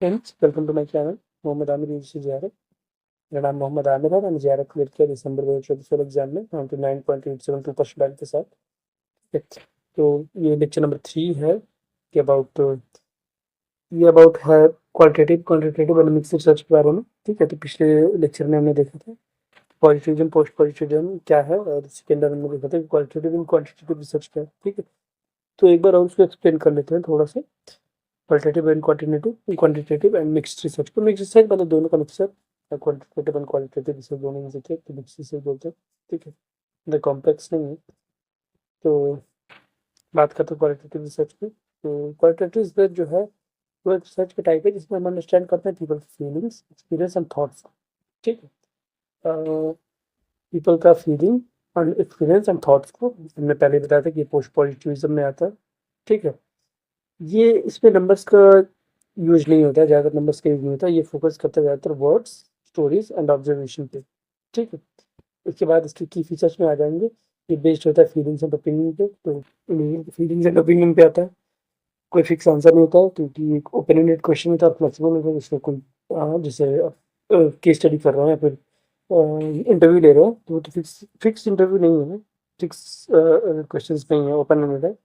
Friends, welcome to my channel Mohammad Aamir UG. मेरा नाम मोहम्मद आमिर है। मैंने जेआरएफ क्लियर किया दिसंबर 2024 एग्जाम में 99.872% के साथ। ठीक है, तो ये लेक्चर नंबर 3 है कि अबाउट है qualitative quantitative and mixed research के बारे में। ठीक है, तो पिछले लेक्चर में हमने देखा था पॉजिटिविज्म पोस्ट पॉजिटिविज्म क्या है, और सेकेंड में देखा था क्वालिटेटिव एंड क्वांटिटेटिव रिसर्च क्या है। ठीक है, तो एक बार और उसको एक्सप्लेन कर लेते हैं थोड़ा सा। Qualitative and quantitative and mixed research, तो मिक्स्ड रिसर्च मतलब दोनों का mixer. Quantitative and qualitative research दोनों मिलते थे तो मिक्स्ड रिसर्च बोलते हैं। ठीक है, इतना कॉम्प्लेक्स नहीं है। तो बात करते हैं क्वालिटेटिव रिसर्च की। तो क्वालिटेटिव रिसर्च जो है वो एक रिसर्च का टाइप है जिसमें हम अंडरस्टैंड करते हैं people feelings, experience and thoughts. ठीक है, पीपल का feeling and experience and thoughts को हमने पहले बताया था कि पोस्ट पॉजिटिविज्म में आता है। ठीक है, ये इसमें नंबर्स का यूज नहीं होता है, ज़्यादातर नंबर्स का यूज नहीं होता है। ये फोकस करता है ज़्यादातर वर्ड्स, स्टोरीज एंड ऑब्जर्वेशन पे। ठीक है, उसके बाद इसके की फीचर्स में आ जाएंगे। ये बेस्ड होता है फीलिंग्स एंड ओपिनियन पे, तो फीलिंग्स एंड ओपिनियन पे आता है। कोई फिक्स आंसर नहीं होता है क्योंकि एक ओपन-एंडेड क्वेश्चन होता है और फ्लेक्सिबल होता है, जिसमें कोई जैसे केस स्टडी कर रहे हैं या फिर इंटरव्यू ले रहे हैं, तो वो तो फिक्स इंटरव्यू नहीं है, फिक्स क्वेश्चंस नहीं है, ओपन-एंडेड है।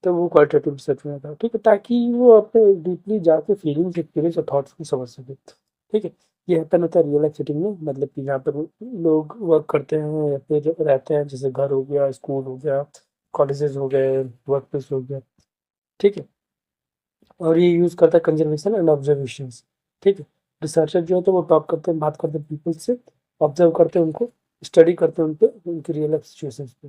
तो वो क्वालिटेटिव रिसर्च में आता है। ठीक है, ताकि वो अपने डीपली जाके फीलिंग्स, एक्सपीरियंस और थॉट्स को समझ सके। ठीक है, ये हैपन होता है रियल लाइफ सेटिंग में, मतलब कि यहाँ पर लोग वर्क करते हैं या फिर रहते हैं, जैसे घर हो गया, स्कूल हो गया, कॉलेजेस हो गए, वर्क प्लेस हो गया। ठीक है, और ये यूज़ करता है कंजर्वेशन एंड ऑब्जर्वेशंस। ठीक है, रिसर्चर जो है तो वो टॉक करते हैं, बात करते हैं पीपल से, ऑब्जर्व करते हैं उनको, स्टडी करते हैं उन पे, उनकी रियल लाइफ सिचुएशंस पे।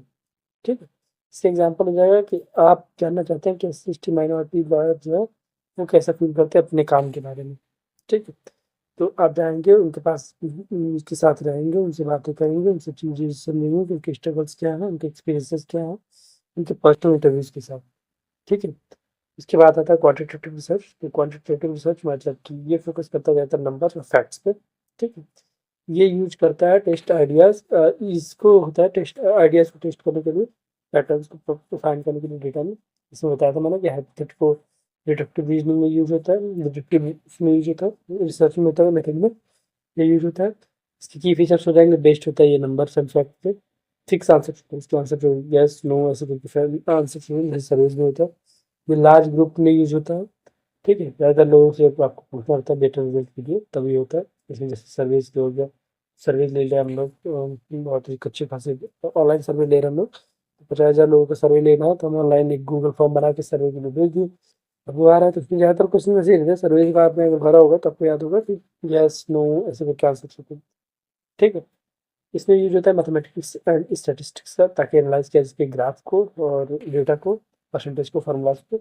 ठीक है, इसका एग्जांपल हो जाएगा कि आप जानना चाहते हैं कि एससी माइनॉरिटी लॉयर जो है वो कैसा फील करते हैं अपने काम के बारे में। ठीक है, तो आप जाएंगे उनके पास, उनके साथ रहेंगे, उनसे बातें करेंगे, उनसे चीज़ें समझेंगे कि उनके स्ट्रगल्स क्या हैं, उनके एक्सपीरियंसेस क्या हैं, उनके पर्सनल इंटरव्यूज़ के साथ। ठीक है, इसके बाद आता है क्वांटिटेटिव रिसर्च। तो क्वांटिटेटिव रिसर्च मतलब कि ये फोकस करता है ज़्यादातर नंबर और फैक्ट्स पे। ठीक है, ये यूज करता है टेस्ट आइडियाज, इसको होता है टेस्ट आइडियाज को टेस्ट करने के लिए, पैटर्न्स को फाइंड करने के लिए डेटा में। इसमें बताया था मैंने कि हाइपोथेटिकल डिडक्टिव रीजनिंग में यूज होता है, डिडक्टिव इसमें यूज होता है, रिसर्च में होता है, मेथड में ये यूज होता है। इसके की फीचर्स हो जाएंगे, बेस्ड होता है ये नंबर एंड फैक्ट पे। फिक्स आंसर, इसके आंसर जो यस नो ऐसे करके आंसर सर्विस में होता है। ये लार्ज ग्रुप में यूज होता है। ठीक है, ज़्यादातर लोगों से आपको पूछना पड़ता है बेटर रिजल्ट के लिए, तभी होता है। इसमें जैसे सर्विस हो गया, सर्विस ले लिया हम लोग, बहुत ही अच्छे खासे ऑनलाइन सर्वे ले रहे हैं हम लोग। 50,000 लोगों का सर्वे लेना है तो हम ऑनलाइन एक गूगल फॉर्म बना के सर्वे के लिए भेज दिए। अब वो आ रहा है तो उसमें ज़्यादातर क्वेश्चन वैसे ही रहते हैं। सर्वे का आपने अगर भरा होगा तो आपको याद होगा कि यस नो ऐसे करके आंसर होते हैं। ठीक है, इसमें यूज होता है मैथमेटिक्स एंड स्टैटिस्टिक्स का, ताकि एनालाइज किया जाए ग्राफ को और डेटा को, परसेंटेज को, फार्मूलाज को।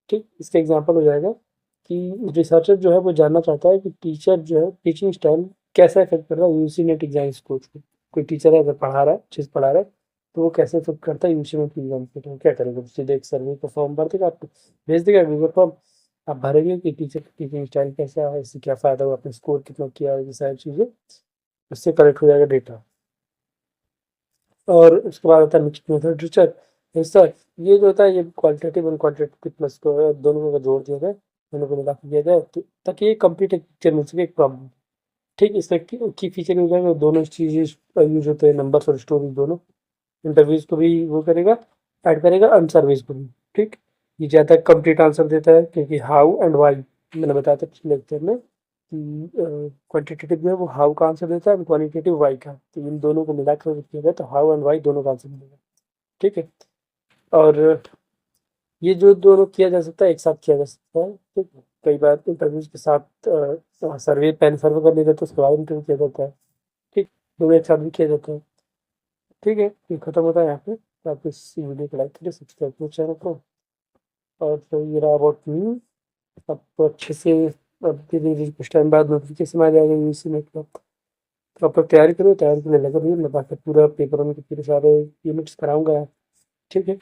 ठीक, इसका एग्जांपल हो जाएगा कि रिसर्चर जो है वो जानना चाहता है कि टीचर जो है टीचिंग स्टाइल कैसा इफेक्ट कर रहा है यूजी नेट एग्जाम स्कोर को। कोई टीचर है अगर पढ़ा रहा है, अच्छे से पढ़ा रहा है, तो वो कैसे इफेक्ट करता है यूजी नेट एग्जाम को। तो क्या करेगा, सीधे एक सर्वे का फॉर्म भर देगा, आपको भेज देगा गूगल फॉर्म। आप भरेंगे कि टीचर की टीचिंग स्टाइल कैसा है, इससे क्या फ़ायदा हुआ, आपने स्कोर कितना किया, ये सारी चीज़ें उससे कलेक्ट हो जाएगा डेटा। और उसके बाद आता है मिक्स्ड मेथड रिसर्च। रिसर्च ये जो होता है ये क्वालिटेटिव और क्वांटिटेटिव प्लस को दोनों को जोड़ दिया जाए, दोनों को मिला के दिया जाए, तो ताकि ये कंप्लीट एक पिक्चर मिल सके, एक प्रॉब्लम। ठीक, इसमें की फीचर हो जाएगा, दोनों चीज़ें यूज होते हैं, नंबर्स और स्टोरीज दोनों। इंटरव्यूज को भी वो करेगा, ऐड करेगा, अनसर्विस को भी। ठीक, ये ज़्यादा कंप्लीट आंसर देता है क्योंकि हाउ एंड वाई मैंने बताया था पिछले लेक्चर में कि क्वांटिटेटिव जो है वो हाउ का आंसर देता है और क्वालिटेटिव वाई का, तो इन दोनों को मिला कर किया जाए तो हाउ एंड वाई दोनों का आंसर मिलेगा। ठीक है, और ये जो दोनों किया जा सकता है, एक साथ किया जा सकता है। ठीक है, कई बार इंटरव्यूज के साथ सर्वे पहले सर्वे कर लिया जाता है, उसके बाद इंटरव्यू किया जाता है। ठीक, दोनों एक साथ भी किया जाता है। ठीक है, ये खत्म होता है यहाँ पे। तो आप इस वीडियो को लाइक करिए, सब्सक्राइब करिए चैनल को। और तो ये रहा अबाउट मी। आपको अच्छे से अब धीरे धीरे कुछ टाइम बाद नोटिफिकेशन आ जाएगा यूसी नेट का। तो आप लोग तैयारी करो, तैयारी के लिए लगे रहिए। मैं बाकी पूरा पेपर में पूरे सारे यूनिट्स कराऊंगा। ठीक है।